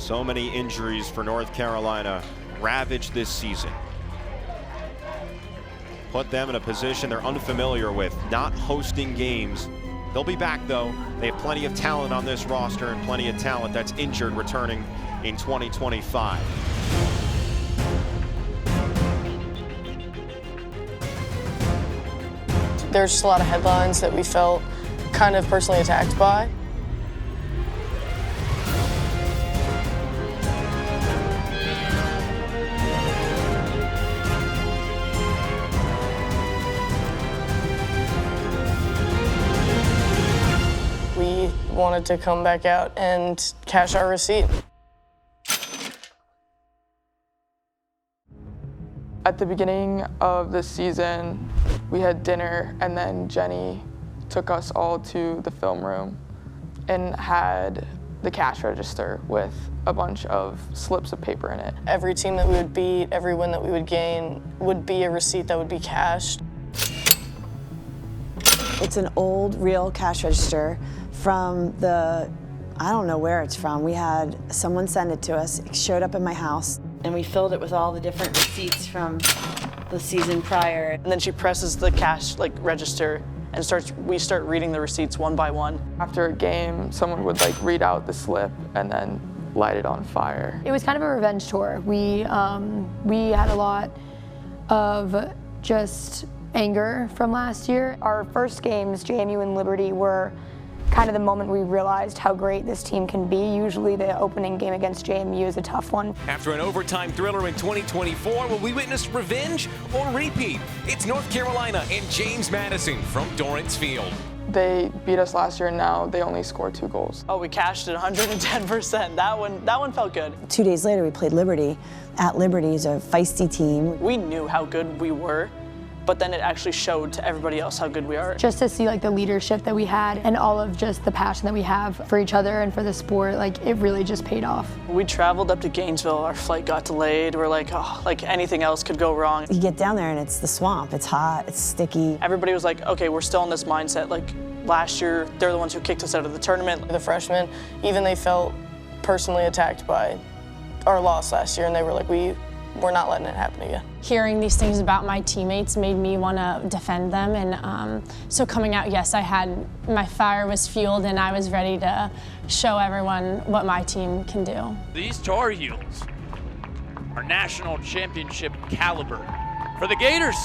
So many injuries for North Carolina ravaged this season. Put them in a position they're unfamiliar with, not hosting games. They'll be back though. They have plenty of talent on this roster and plenty of talent that's injured returning in 2025. There's just a lot of headlines that we felt kind of personally attacked by. We wanted to come back out and cash our receipt. At the beginning of the season, we had dinner, and then Jenny took us all to the film room and had the cash register with a bunch of slips of paper in it. Every team that we would beat, every win that we would gain would be a receipt that would be cashed. It's an old, real cash register from I don't know where it's from. We had someone send it to us. It showed up in my house. And we filled it with all the different receipts from the season prior. And then she presses the cash register and we start reading the receipts one by one. After a game, someone would read out the slip and then light it on fire. It was kind of a revenge tour. We had a lot of just anger from last year. Our first games, JMU and Liberty, were kind of the moment we realized how great this team can be. Usually the opening game against JMU is a tough one. After an overtime thriller in 2024, will we witness revenge or repeat? It's North Carolina and James Madison from Dorrance Field. They beat us last year, and now they only scored 2 goals. Oh, we cashed it 110%. That one felt good. 2 days later, we played Liberty. At Liberty is a feisty team. We knew how good we were, but then it actually showed to everybody else how good we are. Just to see the leadership that we had and all of just the passion that we have for each other and for the sport, it really just paid off. We traveled up to Gainesville, our flight got delayed. We're anything else could go wrong. You get down there and it's the swamp. It's hot, it's sticky. Everybody was like, okay, we're still in this mindset. Last year, they're the ones who kicked us out of the tournament. The freshmen, even they felt personally attacked by our loss last year, and they were like, we're not letting it happen again. Hearing these things about my teammates made me want to defend them, and so coming out, yes, my fire was fueled and I was ready to show everyone what my team can do. These Tar Heels are national championship caliber. For the Gators,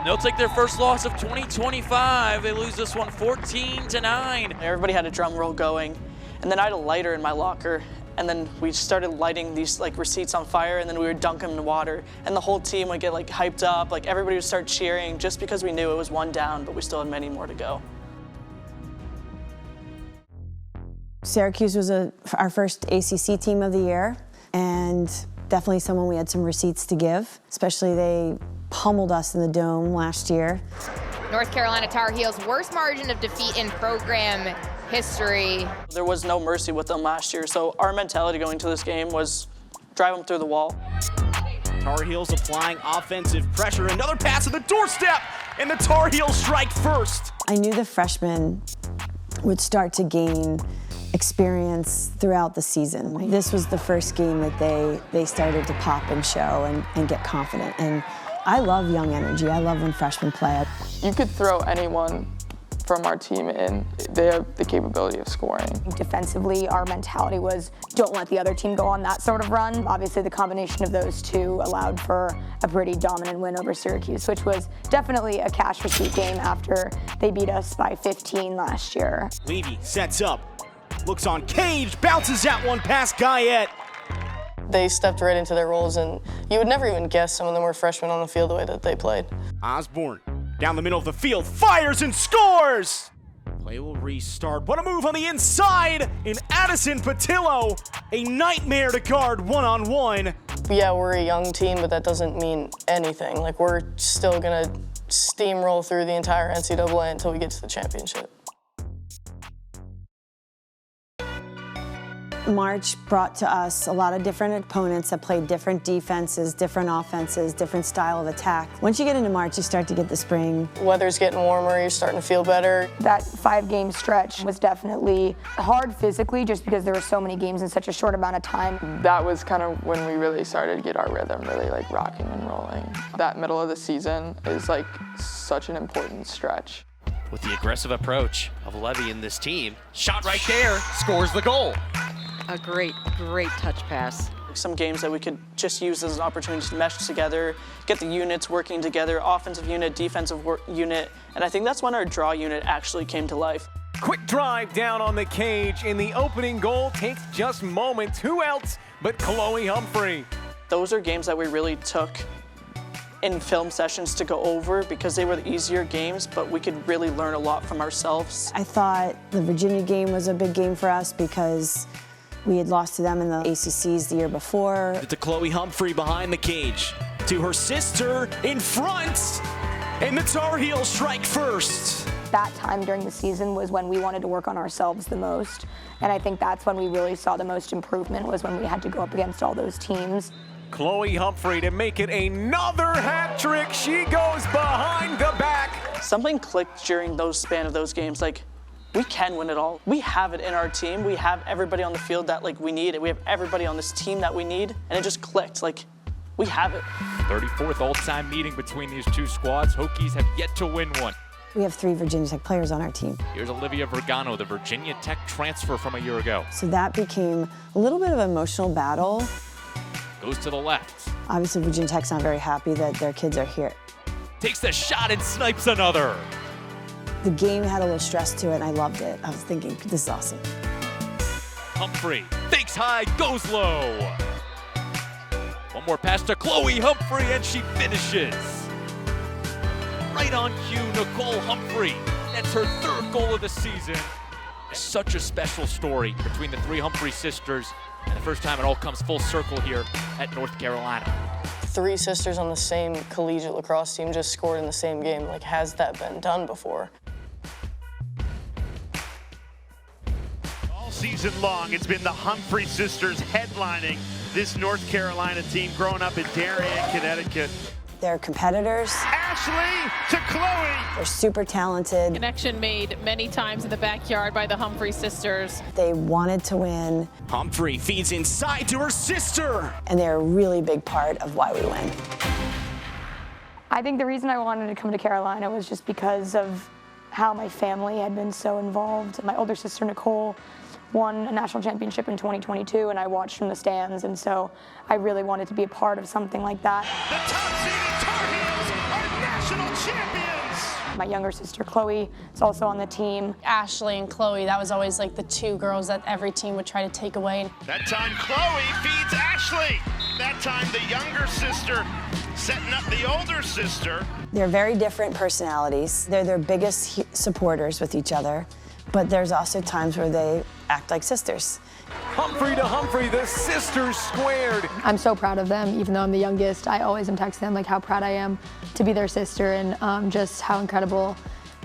they'll take their first loss of 2025. They lose this one 14-9. Everybody had a drum roll going, and then I had a lighter in my locker. And then we started lighting these receipts on fire, and then we would dunk them in water, and the whole team would get hyped up. Everybody would start cheering just because we knew it was 1 down, but we still had many more to go. Syracuse was our first ACC team of the year, and definitely someone we had some receipts to give, especially they pummeled us in the Dome last year. North Carolina Tar Heels' worst margin of defeat in program history. There was no mercy with them last year, so our mentality going to this game was drive them through the wall. Tar Heels applying offensive pressure. Another pass at the doorstep, and the Tar Heels strike first. I knew the freshmen would start to gain experience throughout the season. This was the first game that they started to pop and show and get confident. And I love young energy. I love when freshmen play. You could throw anyone from our team in. They have the capability of scoring. Defensively, our mentality was don't let the other team go on that sort of run. Obviously, the combination of those two allowed for a pretty dominant win over Syracuse, which was definitely a cash receipt game after they beat us by 15 last year. Levy sets up, looks on Cage, bounces that one past Guyette. They stepped right into their roles, and you would never even guess some of them were freshmen on the field the way that they played. Osborne down the middle of the field, fires and scores! Play will restart. What a move on the inside in Addison Patillo. A nightmare to guard one-on-one. Yeah, we're a young team, but that doesn't mean anything. We're still gonna steamroll through the entire NCAA until we get to the championship. March brought to us a lot of different opponents that played different defenses, different offenses, different style of attack. Once you get into March, you start to get the spring. Weather's getting warmer, you're starting to feel better. That 5-game stretch was definitely hard physically just because there were so many games in such a short amount of time. That was kind of when we really started to get our rhythm, really like rocking and rolling. That middle of the season is like such an important stretch. With the aggressive approach of Levy and this team, shot right there, scores the goal. A great touch pass. Some games that we could just use as an opportunity to mesh together, get the units working together, offensive unit, defensive unit, and I think that's when our draw unit actually came to life. Quick drive down on the cage, and the opening goal takes just moments. Who else but Chloe Humphrey? Those are games that we really took in film sessions to go over because they were the easier games, but we could really learn a lot from ourselves. I thought the Virginia game was a big game for us because we had lost to them in the ACCs the year before. To Chloe Humphrey behind the cage, to her sister in front, and the Tar Heels strike first. That time during the season was when we wanted to work on ourselves the most, and I think that's when we really saw the most improvement, was when we had to go up against all those teams. Chloe Humphrey to make it another hat trick. She goes behind the back. Something clicked during those span of those games. Like, we can win it all. We have it in our team. We have everybody on the field that we need it. We have everybody on this team that we need, and it just clicked. We have it. 34th all-time meeting between these two squads. Hokies have yet to win one. We have 3 Virginia Tech players on our team. Here's Olivia Vergano, the Virginia Tech transfer from a year ago. So that became a little bit of an emotional battle. Goes to the left. Obviously, Virginia Tech's not very happy that their kids are here. Takes the shot and snipes another. The game had a little stress to it, and I loved it. I was thinking, this is awesome. Humphrey fakes high, goes low. One more pass to Chloe Humphrey, and she finishes. Right on cue, Nicole Humphrey. That's her 3rd goal of the season. Such a special story between the 3 Humphrey sisters, and the first time it all comes full circle here at North Carolina. 3 sisters on the same collegiate lacrosse team just scored in the same game. Has that been done before? All season long, it's been the Humphrey sisters headlining this North Carolina team, growing up in Darien, Connecticut. They're competitors. Ashley to Chloe. They're super talented. Connection made many times in the backyard by the Humphrey sisters. They wanted to win. Humphrey feeds inside to her sister. And they're a really big part of why we win. I think the reason I wanted to come to Carolina was just because of how my family had been so involved. My older sister, Nicole, won a national championship in 2022, and I watched from the stands, and so I really wanted to be a part of something like that. The top-seeded Tar Heels are national champions. My younger sister, Chloe, is also on the team. Ashley and Chloe, that was always the 2 girls that every team would try to take away. That time Chloe feeds Ashley. That time the younger sister setting up the older sister. They're very different personalities. They're their biggest supporters with each other, but there's also times where they act like sisters. Humphrey to Humphrey, the sisters squared. I'm so proud of them, even though I'm the youngest. I always am texting them how proud I am to be their sister, and just how incredible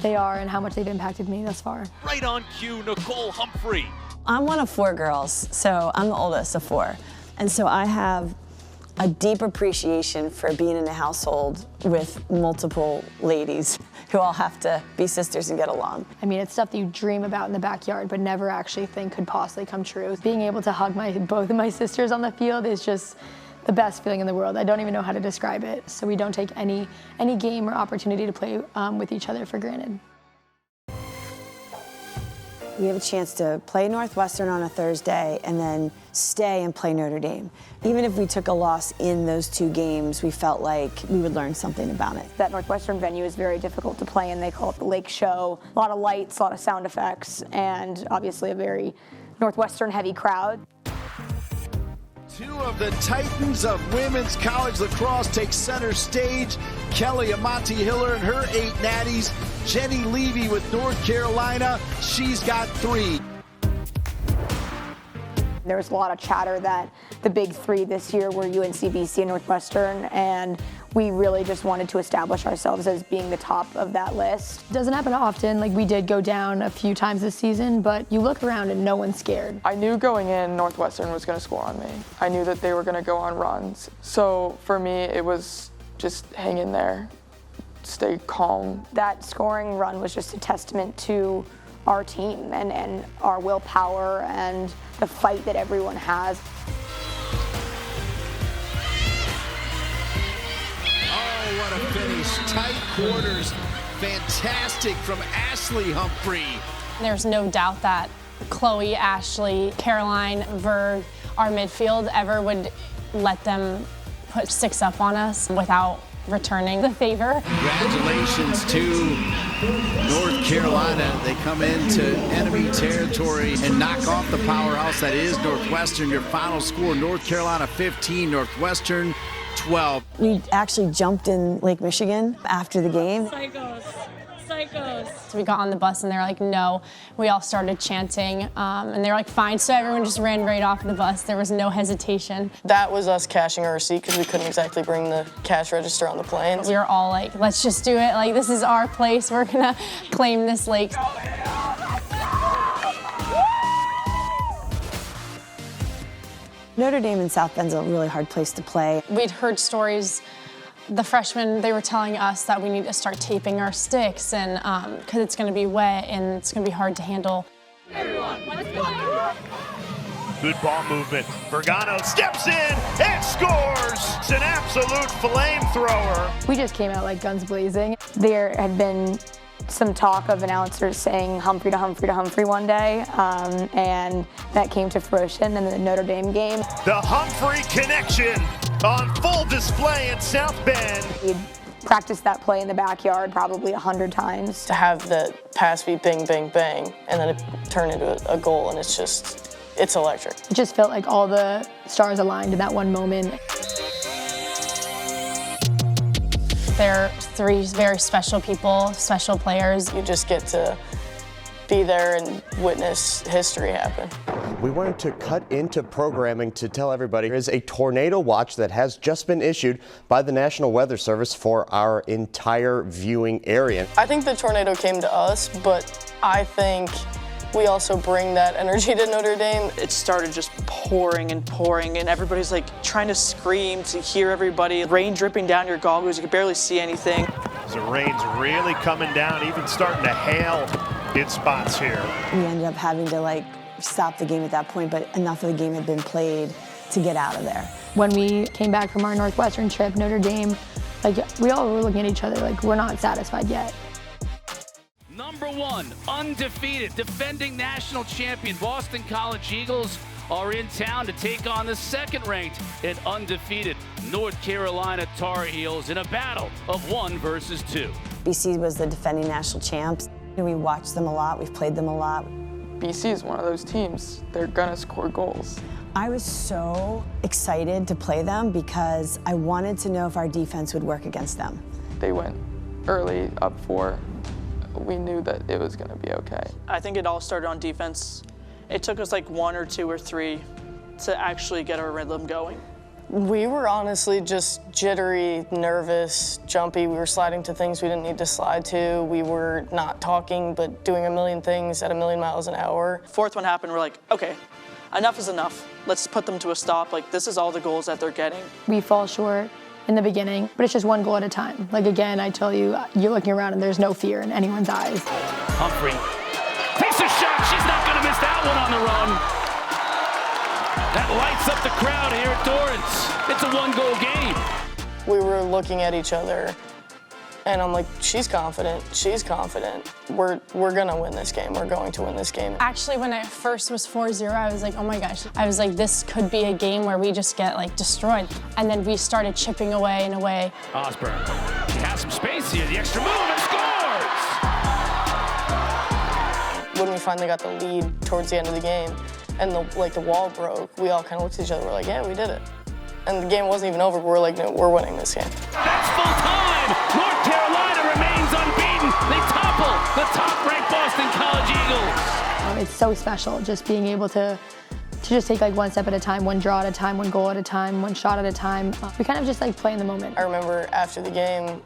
they are and how much they've impacted me thus far. Right on cue, Nicole Humphrey. I'm one of 4 girls, so I'm the oldest of 4. And so I have a deep appreciation for being in a household with multiple ladies who all have to be sisters and get along. I mean, it's stuff that you dream about in the backyard, but never actually think could possibly come true. Being able to hug both of my sisters on the field is just the best feeling in the world. I don't even know how to describe it. So we don't take any game or opportunity to play with each other for granted. We have a chance to play Northwestern on a Thursday and then stay and play Notre Dame. Even if we took a loss in those 2 games, we felt like we would learn something about it. That Northwestern venue is very difficult to play in. They call it the Lake Show. A lot of lights, a lot of sound effects, and obviously a very Northwestern heavy crowd. 2 of the titans of women's college lacrosse take center stage. Kelly Amati-Hiller and her 8 natties. Jenny Levy with North Carolina. She's got 3. There was a lot of chatter that the big 3 this year were UNC, BC, and Northwestern, and we really just wanted to establish ourselves as being the top of that list. Doesn't happen often. Like, we did go down a few times this season, but you look around and no one's scared. I knew going in Northwestern was going to score on me. I knew that they were going to go on runs. So for me, it was just hang in there, stay calm. That scoring run was just a testament to our team and our willpower and the fight that everyone has. Oh, what a finish. Tight quarters. Fantastic from Ashley Humphrey. There's no doubt that Chloe, Ashley, Caroline, Verg, our midfield ever would let them put 6 up on us without returning the favor. Congratulations to North Carolina. They come into enemy territory and knock off the powerhouse that is Northwestern. Your final score, North Carolina 15, Northwestern 12. We actually jumped in Lake Michigan after the game. Psychos. So we got on the bus and they're like, no. We all started chanting and they're like, fine. So everyone just ran right off the bus. There was no hesitation. That was us cashing our receipt because we couldn't exactly bring the cash register on the plane. We were all like, let's just do it. Like, this is our place. We're gonna claim this lake. Notre Dame and South Bend's a really hard place to play. We'd heard stories. The freshmen, they were telling us that we need to start taping our sticks and because it's going to be wet and it's going to be hard to handle. Everyone, let's go. Good ball movement. Vergano steps in and scores. It's an absolute flamethrower. We just came out like guns blazing. There had been some talk of announcers saying Humphrey to Humphrey to Humphrey one day, and that came to fruition in the Notre Dame game. The Humphrey connection on full display in South Bend. We'd practiced that play in the backyard probably 100 times. To have the pass be bang, bang, bang, and then it turn into a goal, and it's electric. It just felt like all the stars aligned in that one moment. They're 3 very special people, special players. You just get to be there and witness history happen. We wanted to cut into programming to tell everybody there is a tornado watch that has just been issued by the National Weather Service for our entire viewing area. I think the tornado came to us, but I think we also bring that energy to Notre Dame. It started just pouring and pouring, and everybody's like trying to scream to hear everybody. Rain dripping down your goggles, you could barely see anything. The rain's really coming down, even starting to hail in spots here. We ended up having to stop the game at that point, but enough of the game had been played to get out of there. When we came back from our Northwestern trip, Notre Dame, we all were looking at each other like we're not satisfied yet. Number 1, undefeated, defending national champion Boston College Eagles are in town to take on the second-ranked and undefeated North Carolina Tar Heels in a battle of 1 versus 2. BC was the defending national champs. We watched them a lot, we've played them a lot. BC is one of those teams. They're gonna score goals. I was so excited to play them because I wanted to know if our defense would work against them. They went early, up 4. We knew that it was gonna be okay. I think it all started on defense. It took us like 1 or 2 or 3 to actually get our rhythm going. We were honestly just jittery, nervous, jumpy. We were sliding to things we didn't need to slide to. We were not talking, but doing a million things at a million miles an hour. 4th one happened, we're like, okay, enough is enough. Let's put them to a stop. Like, this is all the goals that they're getting. We fall short in the beginning, but it's just 1 goal at a time. Like, again, I tell you, you're looking around and there's no fear in anyone's eyes. Humphrey takes a shot. She's not going to miss that one on the run. That lights up the crowd here at Dorrance. It's a 1-goal game. We were looking at each other, and I'm like, she's confident, she's confident. We're gonna win this game, we're going to win this game. Actually, when it first was 4-0, I was like, oh my gosh. I was like, this could be a game where we just get destroyed. And then we started chipping away and away. Osborne, she has some space here, the extra move and scores! When we finally got the lead towards the end of the game, and the wall broke, we all kind of looked at each other, we're like, yeah, we did it. And the game wasn't even over, we're like, no, we're winning this game. That's full time! North Carolina remains unbeaten. They topple the top-ranked Boston College Eagles. It's so special just being able to just take like one step at a time, one draw at a time, one goal at a time, one shot at a time. We kind of just like play in the moment. I remember after the game,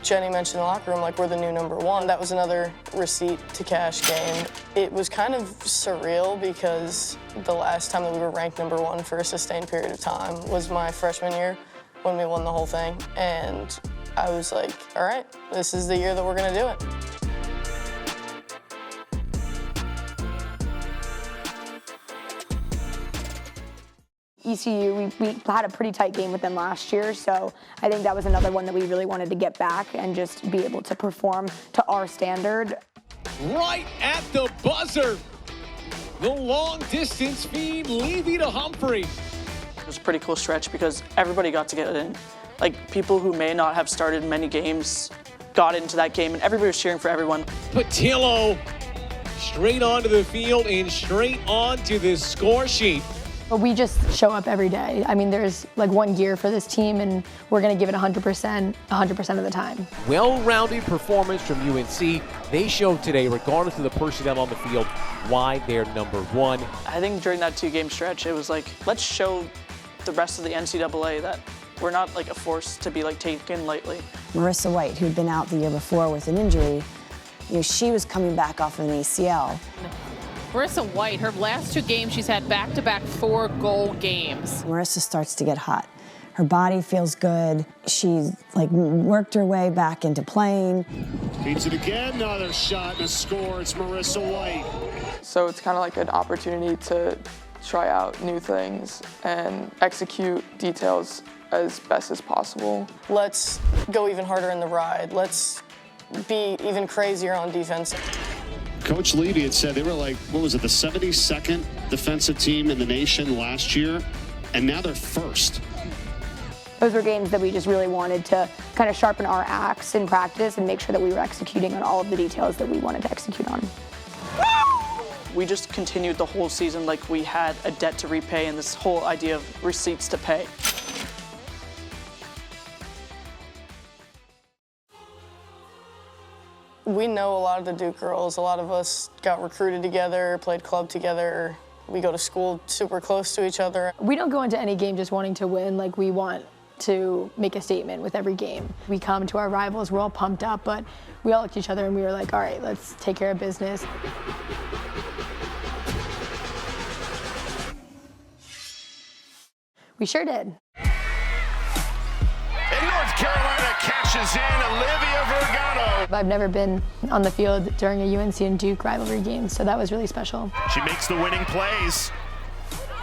Jenny mentioned in the locker room, like, we're the new #1. That was another receipt to cash game. It was kind of surreal because the last time that we were ranked #1 for a sustained period of time was my freshman year when we won the whole thing. And I was like, all right, this is the year that we're gonna do it. ECU, we had a pretty tight game with them last year, so I think that was another one that we really wanted to get back and just be able to perform to our standard. Right at the buzzer, the long distance feed, Levy to Humphrey. It was a pretty cool stretch because everybody got to get it in. Like, people who may not have started many games got into that game, and everybody was cheering for everyone. Patillo straight onto the field and straight onto the score sheet. But we just show up every day. I mean, there's like one gear for this team, and we're going to give it 100% of the time. Well-rounded performance from UNC. They showed today, regardless of the personnel on the field, why they're #1. I think during that 2-game stretch, it was like, let's show the rest of the NCAA that we're not like a force to be like taken lightly. Marissa White, who'd been out the year before with an injury, she was coming back off of an ACL. Marissa White, her last 2 games, she's had back-to-back 4-goal games. Marissa starts to get hot. Her body feels good. She's like worked her way back into playing. Beats it again, another shot and a score. It's Marissa White. So it's kind of like an opportunity to try out new things and execute details as best as possible. Let's go even harder in the ride. Let's be even crazier on defense. Coach Levy had said they were like, what was it, the 72nd defensive team in the nation last year, and now they're first. Those were games that we just really wanted to kind of sharpen our axe in practice and make sure that we were executing on all of the details that we wanted to execute on. We just continued the whole season like we had a debt to repay and this whole idea of receipts to pay. We know a lot of the Duke girls. A lot of us got recruited together, played club together. We go to school super close to each other. We don't go into any game just wanting to win. Like, we want to make a statement with every game. We come to our rivals, we're all pumped up, but we all looked at each other and we were like, all right, let's take care of business. We sure did. And North Carolina cashes in Olivia Vergano. I've never been on the field during a UNC and Duke rivalry game, so that was really special. She makes the winning plays.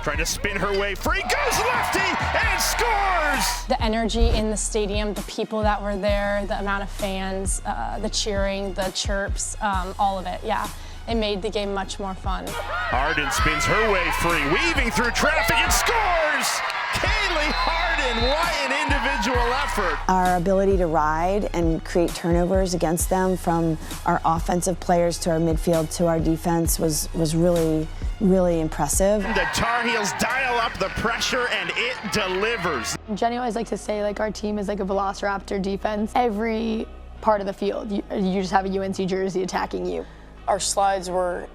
Trying to spin her way free, goes lefty, and scores! The energy in the stadium, the people that were there, the amount of fans, the cheering, the chirps, all of it, yeah. It made the game much more fun. Harden spins her way free, weaving through traffic and scores! Kaylee Harden, what an individual effort. Our ability to ride and create turnovers against them, from our offensive players to our midfield to our defense, was really, really impressive. The Tar Heels dial up the pressure and it delivers. Jenny always likes to say, like, our team is like a velociraptor defense. Every part of the field, you just have a UNC jersey attacking you. Our slides were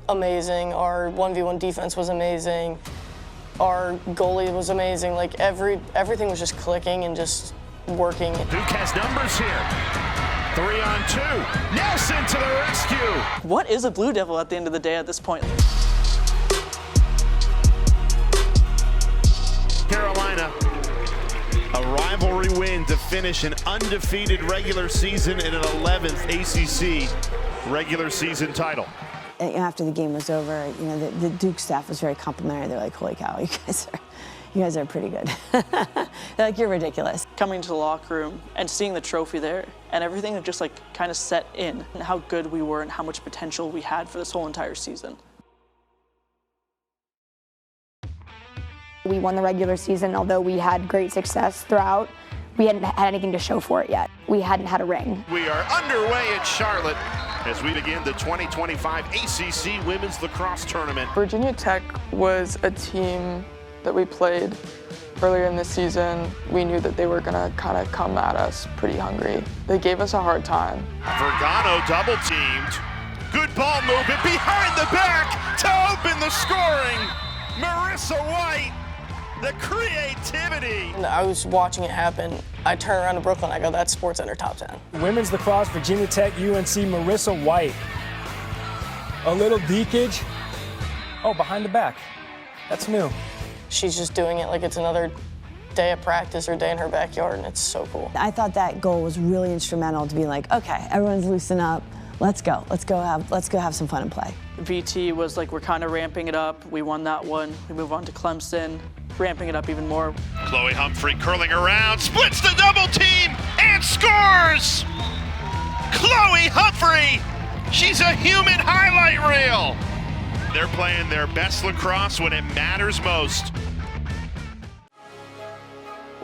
amazing. Our 1v1 defense was amazing. Our goalie was amazing. Like, everything was just clicking and just working. Duke has numbers here. 3-on-2. Nelson to the rescue. What is a Blue Devil at the end of the day at this point? Carolina, a rivalry win to finish an undefeated regular season and an 11th ACC regular season title. After the game was over, the Duke staff was very complimentary. They're like, holy cow, you guys are pretty good. They're like, you're ridiculous. Coming to the locker room and seeing the trophy there and everything just like kind of set in and how good we were and how much potential we had for this whole entire season. We won the regular season, although we had great success throughout. We hadn't had anything to show for it yet. We hadn't had a ring. We are underway at Charlotte as we begin the 2025 ACC Women's Lacrosse Tournament. Virginia Tech was a team that we played earlier in the season. We knew that they were gonna kind of come at us pretty hungry. They gave us a hard time. Vergano double teamed. Good ball movement behind the back to open the scoring. Marissa White, the creativity. And I was watching it happen. I turn around to Brooklyn, I go, that's SportsCenter top 10. Women's lacrosse, Virginia Tech, UNC, Marissa White. A little dekage. Oh, behind the back. That's new. She's just doing it like it's another day of practice or day in her backyard, and it's so cool. I thought that goal was really instrumental to be like, okay, everyone's loosen up. Let's go have some fun and play. VT was like, we're kind of ramping it up. We won that one. We move on to Clemson, ramping it up even more. Chloe Humphrey curling around, splits the double team, and scores! Chloe Humphrey, she's a human highlight reel. They're playing their best lacrosse when it matters most.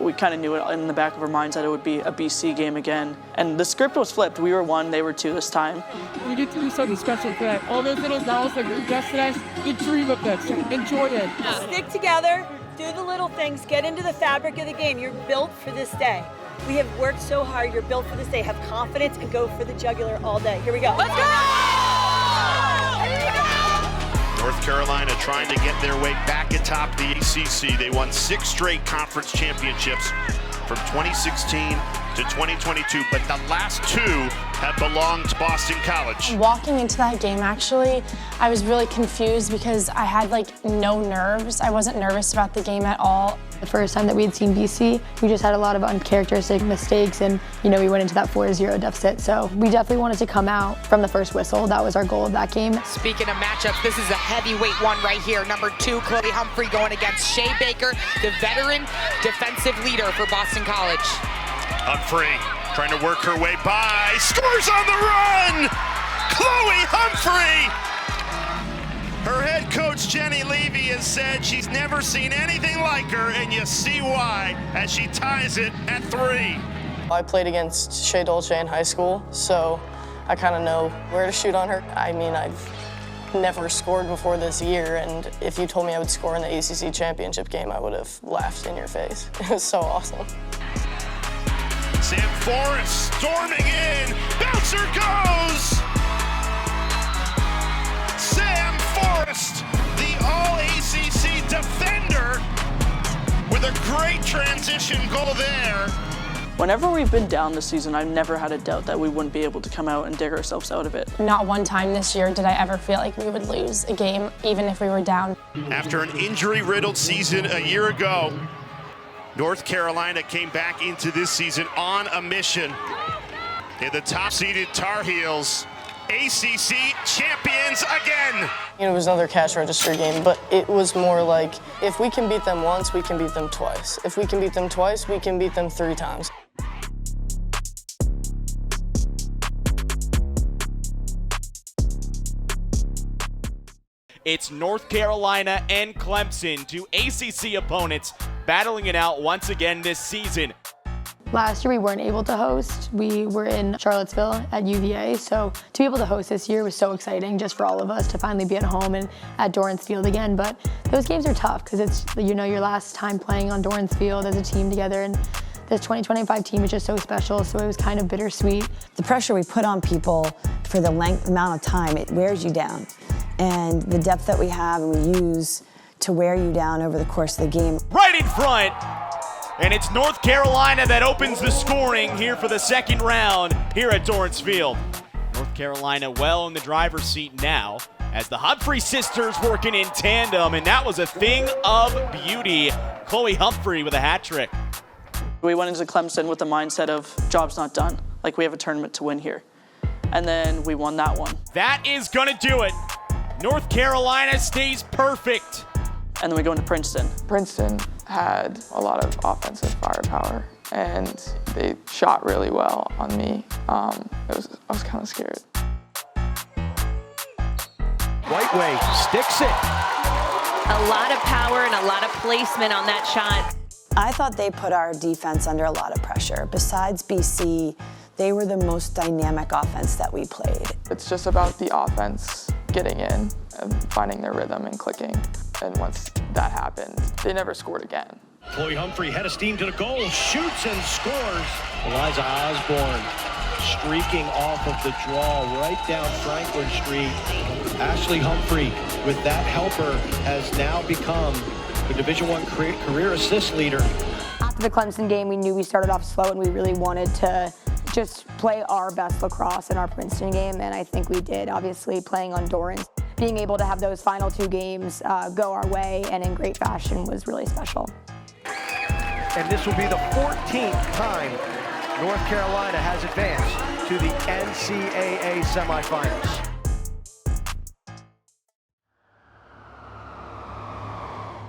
We kind of knew it in the back of our minds that it would be a BC game again. And the script was flipped. We were 1, they were 2 this time. We get to do something special today. All those little dolls that were yesterday, you dream of this. Enjoy it. Stick together, do the little things, get into the fabric of the game. You're built for this day. We have worked so hard. You're built for this day. Have confidence and go for the jugular all day. Here we go. Let's go! Here we go! North Carolina trying to get their way back atop the ACC. They won 6 straight conference championships from 2016 to 2022, but the last 2 have belonged to Boston College. Walking into that game, actually, I was really confused because I had like no nerves. I wasn't nervous about the game at all. The first time that we had seen BC, we just had a lot of uncharacteristic mistakes, and we went into that 4-0 deficit. So we definitely wanted to come out from the first whistle. That was our goal of that game. Speaking of matchups, this is a heavyweight one right here. Number 2, Chloe Humphrey going against Shea Baker, the veteran defensive leader for Boston College. Humphrey trying to work her way by, scores on the run! Chloe Humphrey! Her head coach, Jenny Levy, has said she's never seen anything like her, and you see why as she ties it at 3. I played against Shea Dolce in high school, so I kind of know where to shoot on her. I mean, I've never scored before this year, and if you told me I would score in the ACC Championship game, I would have laughed in your face. It was so awesome. Sam Forrest storming in, bouncer goes! Sam Forrest, the All-ACC defender, with a great transition goal there. Whenever we've been down this season, I've never had a doubt that we wouldn't be able to come out and dig ourselves out of it. Not one time this year did I ever feel like we would lose a game, even if we were down. After an injury-riddled season a year ago, North Carolina came back into this season on a mission. In the top-seeded Tar Heels, ACC champions again. It was another cash register game, but it was more like, if we can beat them once, we can beat them twice. If we can beat them twice, we can beat them 3 times. It's North Carolina and Clemson, 2 ACC opponents, battling it out once again this season. Last year we weren't able to host. We were in Charlottesville at UVA, so to be able to host this year was so exciting just for all of us to finally be at home and at Dorrance Field again. But those games are tough because it's your last time playing on Dorrance Field as a team together, and this 2025 team is just so special, so it was kind of bittersweet. The pressure we put on people for the amount of time, it wears you down. And the depth that we have and we use to wear you down over the course of the game. Right in front! And it's North Carolina that opens the scoring here for the second round here at Dorrance Field. North Carolina well in the driver's seat now as the Humphrey sisters working in tandem, and that was a thing of beauty. Chloe Humphrey with a hat trick. We went into Clemson with the mindset of job's not done. Like, we have a tournament to win here. And then we won that one. That is gonna do it. North Carolina stays perfect. And then we go into Princeton. Princeton had a lot of offensive firepower, and they shot really well on me. I was kind of scared. Whiteway sticks it. A lot of power and a lot of placement on that shot. I thought they put our defense under a lot of pressure. Besides BC, they were the most dynamic offense that we played. It's just about the offense getting in and finding their rhythm and clicking. And once that happened, they never scored again. Chloe Humphrey head of steam to the goal, shoots and scores. Eliza Osborne streaking off of the draw right down Franklin Street. Ashley Humphrey, with that helper, has now become the Division I career assist leader. After the Clemson game, we knew we started off slow and we really wanted to just play our best lacrosse in our Princeton game, and I think we did, obviously playing on Dorrance. Being able to have those final 2 games go our way and in great fashion was really special. And this will be the 14th time North Carolina has advanced to the NCAA semifinals.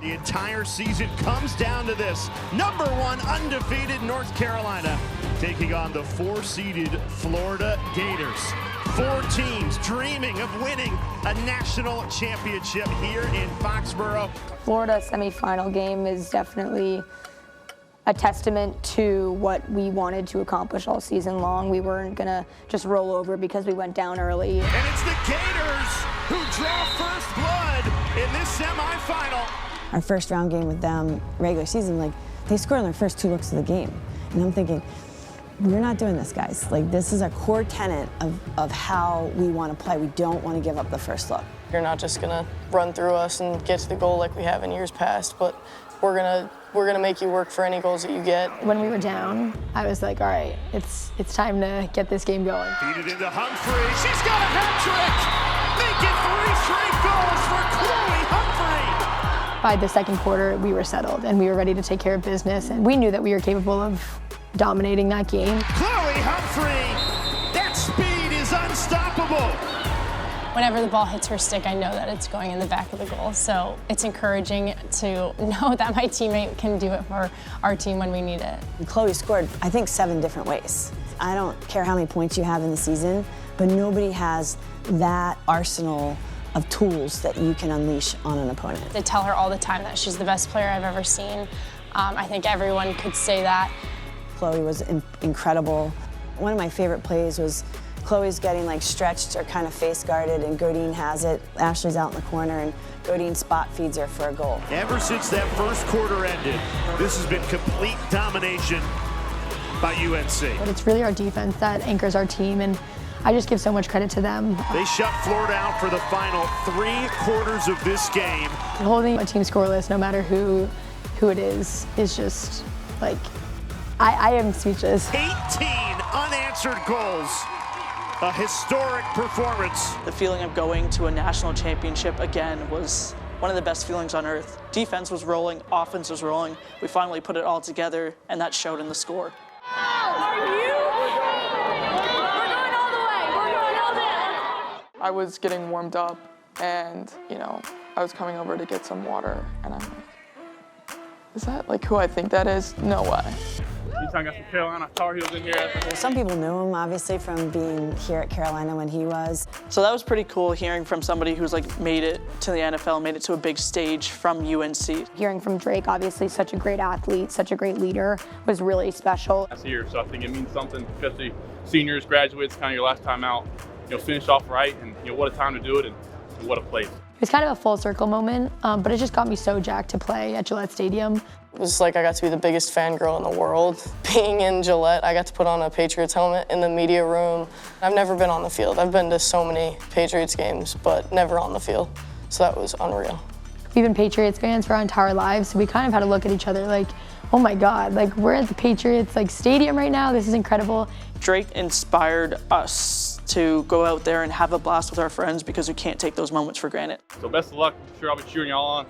The entire season comes down to this. #1 undefeated North Carolina taking on the 4-seeded Florida Gators. 4 teams dreaming of winning a national championship here in Foxborough. Florida semifinal game is definitely a testament to what we wanted to accomplish all season long. We weren't gonna just roll over because we went down early. And it's the Gators who draw first blood in this semifinal. Our first round game with them, regular season, like they scored on their first 2 looks of the game. And I'm thinking, we're not doing this, guys. Like, this is a core tenet of how we want to play. We don't want to give up the first look. You're not just gonna run through us and get to the goal like we have in years past, but we're gonna make you work for any goals that you get. When we were down, I was like, all right, it's time to get this game going. Feed it into Humphrey. She's got a hat trick. Making 3 straight goals for Chloe Humphrey. By the second quarter, we were settled and we were ready to take care of business, and we knew that we were capable of dominating that game. Chloe Humphrey, that speed is unstoppable. Whenever the ball hits her stick, I know that it's going in the back of the goal. So it's encouraging to know that my teammate can do it for our team when we need it. Chloe scored, I think, 7 different ways. I don't care how many points you have in the season, but nobody has that arsenal of tools that you can unleash on an opponent. I tell her all the time that she's the best player I've ever seen. I think everyone could say that. Chloe was incredible. One of my favorite plays was Chloe's getting like stretched or kind of face guarded, and Godine has it. Ashley's out in the corner and Godine spot feeds her for a goal. Ever since that first quarter ended, this has been complete domination by UNC. But it's really our defense that anchors our team, and I just give so much credit to them. They shut Florida out for the final 3 quarters of this game. Holding a team scoreless, no matter who it is just like, I am speechless. 18 unanswered goals. A historic performance. The feeling of going to a national championship again was one of the best feelings on earth. Defense was rolling, offense was rolling. We finally put it all together, and that showed in the score. I was getting warmed up, and I was coming over to get some water, and I'm like, is that like who I think that is? No way. He's got some Carolina Tar Heels in here. Some people knew him, obviously, from being here at Carolina when he was. So that was pretty cool, hearing from somebody who's like made it to the NFL, made it to a big stage from UNC. Hearing from Drake, obviously such a great athlete, such a great leader, was really special. Last year, so I think it means something, especially seniors, graduates, kind of your last time out. Finish off right, and what a time to do it, and what a place. It was kind of a full circle moment, but it just got me so jacked to play at Gillette Stadium. It was like I got to be the biggest fangirl in the world. Being in Gillette, I got to put on a Patriots helmet in the media room. I've never been on the field. I've been to so many Patriots games, but never on the field. So that was unreal. We've been Patriots fans for our entire lives, so we kind of had to look at each other like, oh my God, like we're at the Patriots stadium right now. This is incredible. Drake inspired us to go out there and have a blast with our friends, because we can't take those moments for granted. So best of luck. I'm sure I'll be cheering y'all on.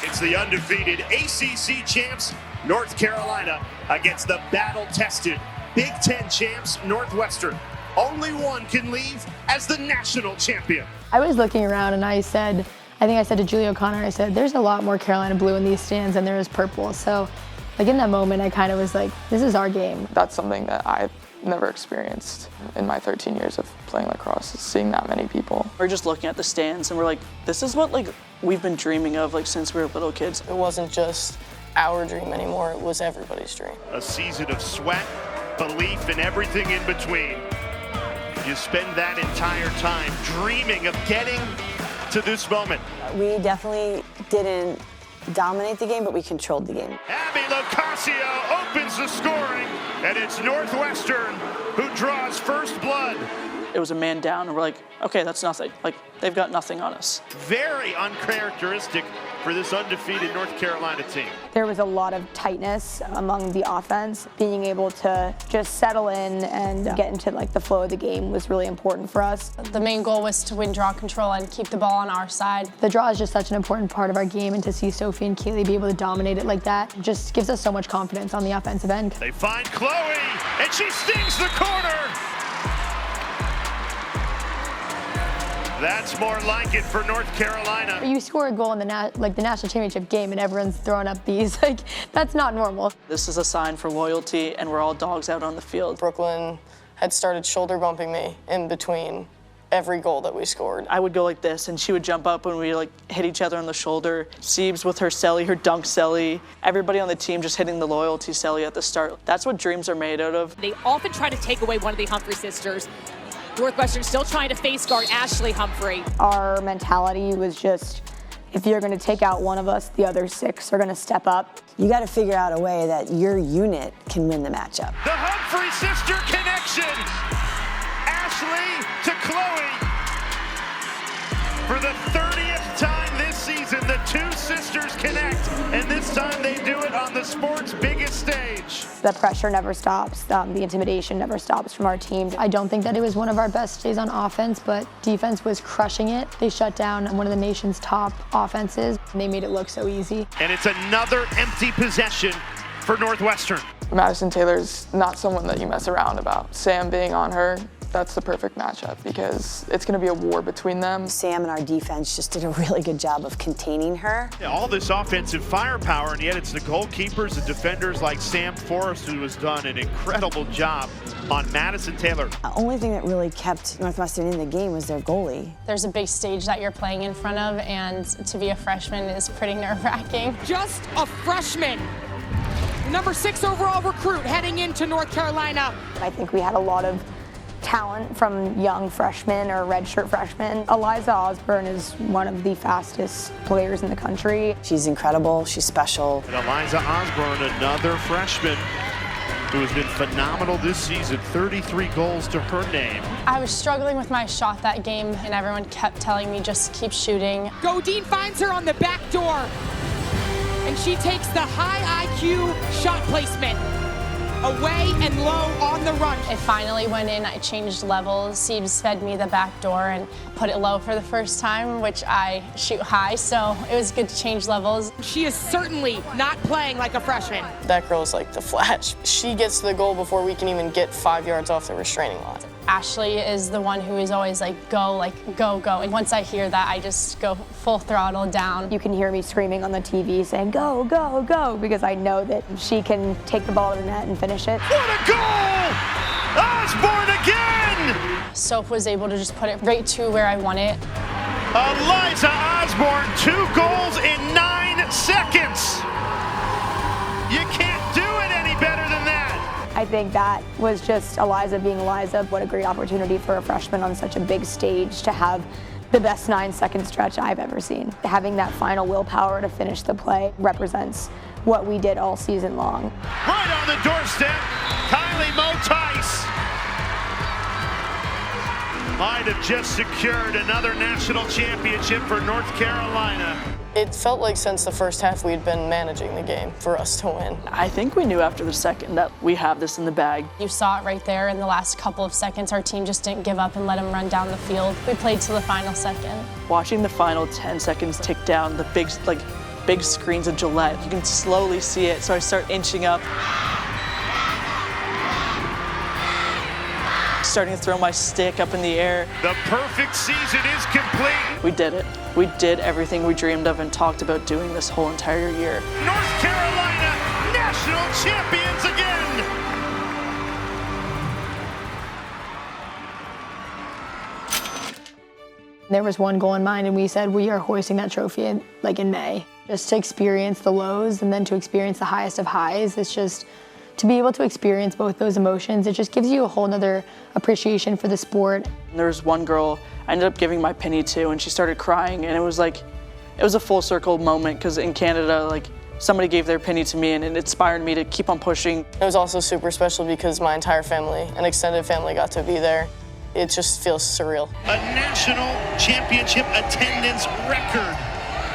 It's the undefeated ACC champs, North Carolina, against the battle-tested Big Ten champs, Northwestern. Only one can leave as the national champion. I was looking around and I think I said to Julie O'Connor, I said, there's a lot more Carolina blue in these stands than there is purple. So in that moment, I kind of was like, this is our game. That's something that I've never experienced in my 13 years of playing lacrosse, is seeing that many people. We're just looking at the stands and we're like, this is what we've been dreaming of since we were little kids. It wasn't just our dream anymore, it was everybody's dream. A season of sweat, belief, and everything in between. You spend that entire time dreaming of getting to this moment. We definitely didn't dominate the game, but we controlled the game. Abby Locascio opens the scoring, and it's Northwestern who draws first blood. It was a man down, and we're like, okay, that's nothing. Like, they've got nothing on us. Very uncharacteristic for this undefeated North Carolina team. There was a lot of tightness among the offense. Being able to just settle in and get into like the flow of the game was really important for us. The main goal was to win draw control and keep the ball on our side. The draw is just such an important part of our game, and to see Sophie and Kaylee be able to dominate it like that just gives us so much confidence on the offensive end. They find Chloe, and she stings the corner. That's more like it for North Carolina. You score a goal in the national championship game and everyone's throwing up these, that's not normal. This is a sign for loyalty, and we're all dogs out on the field. Brooklyn had started shoulder bumping me in between every goal that we scored. I would go like this, and she would jump up when we hit each other on the shoulder. Siebes with her celly, her dunk celly. Everybody on the team just hitting the loyalty celly at the start. That's what dreams are made out of. They often try to take away one of the Humphrey sisters. Northwestern still trying to face guard Ashley Humphrey. Our mentality was just, if you're going to take out one of us, the other 6 are going to step up. You got to figure out a way that your unit can win the matchup. The Humphrey sister connection. Ashley to Chloe. For the 30th time this season, the two sisters connect, and this time they do it on the sport's biggest stage. The pressure never stops. The intimidation never stops from our team. I don't think that it was one of our best days on offense, but defense was crushing it. They shut down one of the nation's top offenses, and they made it look so easy. And it's another empty possession for Northwestern. Madison Taylor's not someone that you mess around about. Sam being on her, that's the perfect matchup because it's going to be a war between them. Sam and our defense just did a really good job of containing her. Yeah, all this offensive firepower, and yet it's the goalkeepers and defenders like Sam Forrest who has done an incredible job on Madison Taylor. The only thing that really kept Northwestern in the game was their goalie. There's a big stage that you're playing in front of, and to be a freshman is pretty nerve-wracking. Just a freshman. Number 6 overall recruit heading into North Carolina. I think we had a lot of talent from young freshmen or redshirt freshmen. Eliza Osborne is one of the fastest players in the country. She's incredible, she's special. And Eliza Osborne, another freshman who has been phenomenal this season, 33 goals to her name. I was struggling with my shot that game, and everyone kept telling me just keep shooting. Godine finds her on the back door, and she takes the high IQ shot placement. Away and low on the run. It finally went in. I changed levels. Siebes fed me the back door and put it low for the first time, which I shoot high, so it was good to change levels. She is certainly not playing like a freshman. That girl's like the Flash. She gets to the goal before we can even get 5 yards off the restraining line. Ashley is the one who is always like, go, go. And once I hear that, I just go full throttle down. You can hear me screaming on the TV saying, go, go, go, because I know that she can take the ball to the net and finish it. What a goal! Osborne again! Soph was able to just put it right to where I want it. Eliza Osborne, 2 goals in 9 seconds. You can't do it any better than that. I think that was just Eliza being Eliza. What a great opportunity for a freshman on such a big stage to have the best 9-second stretch I've ever seen. Having that final willpower to finish the play represents what we did all season long. Right on the doorstep, Kylie Motice might have just secured another national championship for North Carolina. It felt like since the first half we'd been managing the game for us to win. I think we knew after the second that we have this in the bag. You saw it right there in the last couple of seconds. Our team just didn't give up and let them run down the field. We played to the final second. Watching the final 10 seconds tick down, the big screens of Gillette, you can slowly see it, so I start inching up. Starting to throw my stick up in the air. The perfect season is complete. We did it. We did everything we dreamed of and talked about doing this whole entire year. North Carolina, national champions again. There was one goal in mind, and we said we are hoisting that trophy in May. Just to experience the lows and then to experience the highest of highs, it's just To be able to experience both those emotions, it just gives you a whole nother appreciation for the sport. There was one girl I ended up giving my penny to, and she started crying, and it was a full circle moment, because in Canada, like, somebody gave their penny to me, and it inspired me to keep on pushing. It was also super special because my entire family and extended family got to be there. It just feels surreal. A national championship attendance record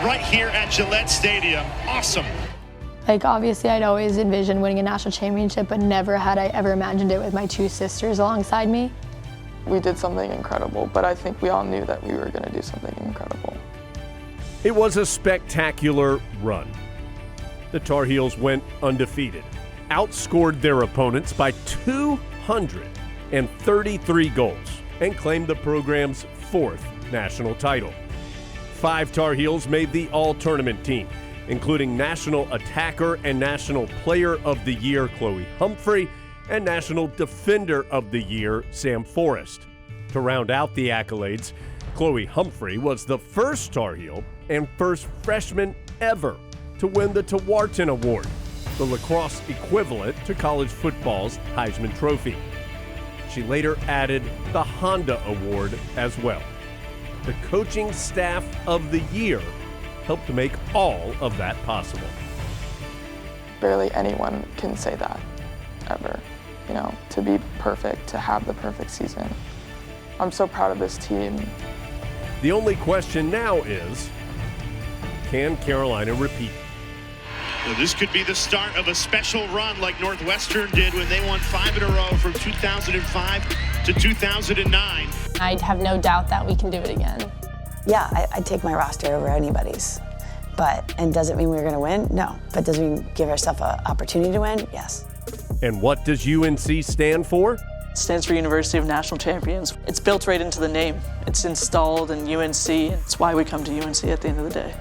right here at Gillette Stadium. Awesome. Like, obviously, I'd always envisioned winning a national championship, but never had I ever imagined it with my two sisters alongside me. We did something incredible, but I think we all knew that we were going to do something incredible. It was a spectacular run. The Tar Heels went undefeated, outscored their opponents by 233 goals, and claimed the program's 4th national title. 5 Tar Heels made the all-tournament team, including National Attacker and National Player of the Year Chloe Humphrey and National Defender of the Year Sam Forrest. To round out the accolades, Chloe Humphrey was the first Tar Heel and first freshman ever to win the Tewaaraton Award, the lacrosse equivalent to college football's Heisman Trophy. She later added the Honda Award as well. The Coaching Staff of the Year helped to make all of that possible. Barely anyone can say that, ever. You know, to be perfect, to have the perfect season. I'm so proud of this team. The only question now is, can Carolina repeat? Well, this could be the start of a special run like Northwestern did when they won 5 in a row from 2005 to 2009. I have no doubt that we can do it again. Yeah, I'd take my roster over anybody's. And does it mean we're going to win? No. But does it mean give ourselves an opportunity to win? Yes. And what does UNC stand for? It stands for University of National Champions. It's built right into the name. It's installed in UNC. It's why we come to UNC at the end of the day.